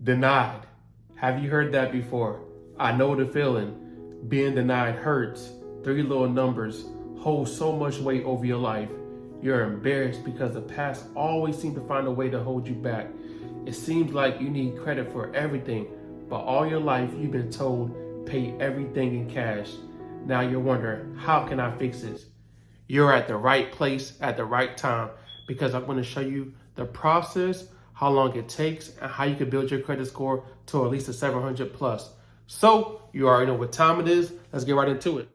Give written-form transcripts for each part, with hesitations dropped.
Denied. Have you heard that before? I know the feeling. Being denied hurts. Three little numbers hold so much weight over your life. You're embarrassed because the past always seems to find a way to hold you back. It seems like you need credit for everything, but all your life you've been told pay everything in cash. Now you're wondering, how can I fix this? You're at the right place at the right time, because I'm going to show you the process, how long it takes, and how you can build your credit score to at least a 700 plus. So you already know what time it is. Let's get right into it.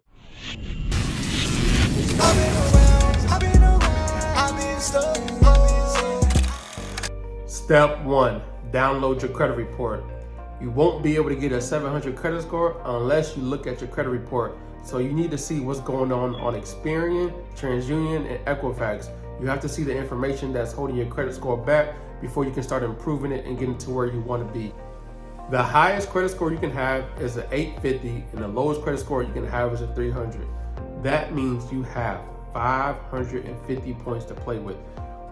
Step 1, download your credit report. You won't be able to get a 700 credit score unless you look at your credit report. So you need to see what's going on Experian, TransUnion, and Equifax. You have to see the information that's holding your credit score back before you can start improving it and getting to where you want to be. The highest credit score you can have is an 850, and the lowest credit score you can have is a 300. That means you have 550 points to play with.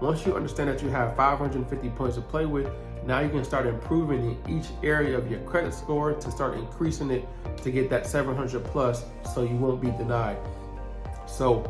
Once you understand that you have 550 points to play with, now you can start improving in each area of your credit score to start increasing it to get that 700 plus, so you won't be denied. So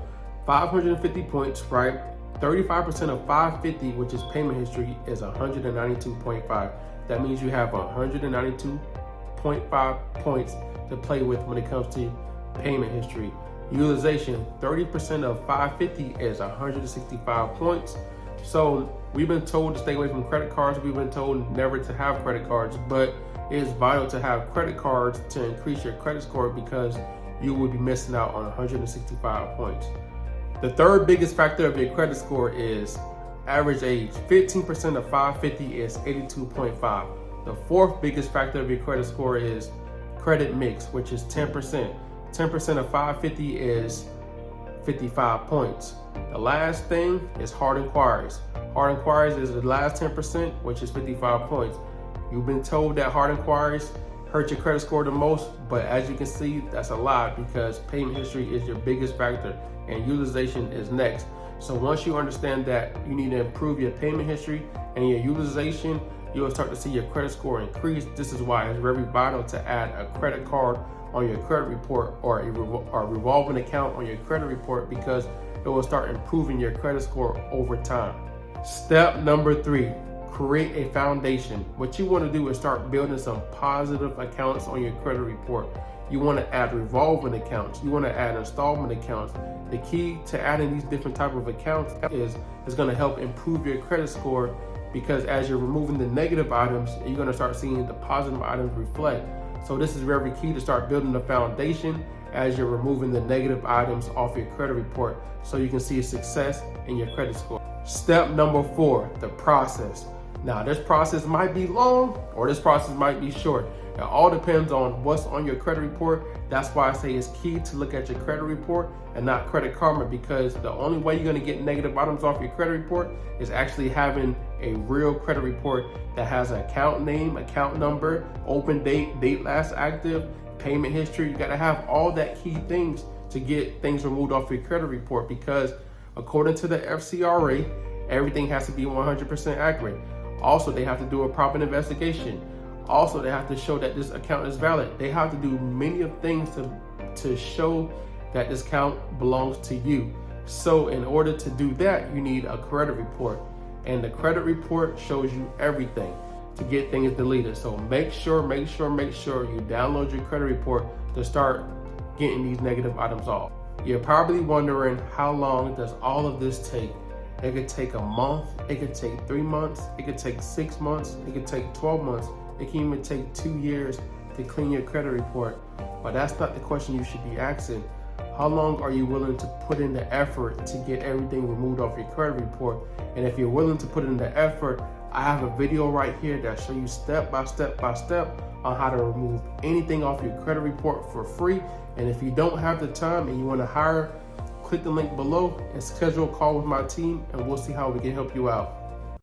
550 points, right? 35% of 550, which is payment history, is 192.5. That means you have 192.5 points to play with when it comes to payment history. Utilization, 30% of 550 is 165 points. So we've been told to stay away from credit cards. We've been told never to have credit cards, but it is vital to have credit cards to increase your credit score, because you will be missing out on 165 points. The third biggest factor of your credit score is average age. 15% of 550 is 82.5. The fourth biggest factor of your credit score is credit mix, which is 10%. 10% of 550 is 55 points. The last thing is hard inquiries. Hard inquiries is the last 10%, which is 55 points. You've been told that hard inquiries hurt your credit score the most, but as you can see, that's a lie, because payment history is your biggest factor and utilization is next. So once you understand that you need to improve your payment history and your utilization, you'll start to see your credit score increase. This is why it's very vital to add a credit card on your credit report, or a revolving account on your credit report, because it will start improving your credit score over time. Step number 3, create a foundation. What you want to do is start building some positive accounts on your credit report. You want to add revolving accounts. You want to add installment accounts. The key to adding these different type of accounts is going to help improve your credit score, because as you're removing the negative items, you're going to start seeing the positive items reflect. So this is very key to start building the foundation as you're removing the negative items off your credit report, so you can see a success in your credit score. Step number 4, the process. Now this process might be long or this process might be short. It all depends on what's on your credit report. That's why I say it's key to look at your credit report and not Credit Karma, because the only way you're going to get negative items off your credit report is actually having a real credit report that has an account name, account number, open date, date last active, payment history. You got to have all that key things to get things removed off your credit report, because according to the FCRA, everything has to be 100% accurate. Also, they have to do a proper investigation. Also, they have to show that this account is valid. They have to do many of things to show that this account belongs to you. So in order to do that, you need a credit report. And the credit report shows you everything to get things deleted. So make sure you download your credit report to start getting these negative items off. You're probably wondering, how long does all of this take? It could take a month, it could take 3 months, it could take 6 months, it could take 12 months, it can even take 2 years to clean your credit report. But that's not the question you should be asking. How long are you willing to put in the effort to get everything removed off your credit report? And if you're willing to put in the effort, I have a video right here that shows you step by step on how to remove anything off your credit report for free. And if you don't have the time and you want to hire, click the link below and schedule a call with my team, and we'll see how we can help you out.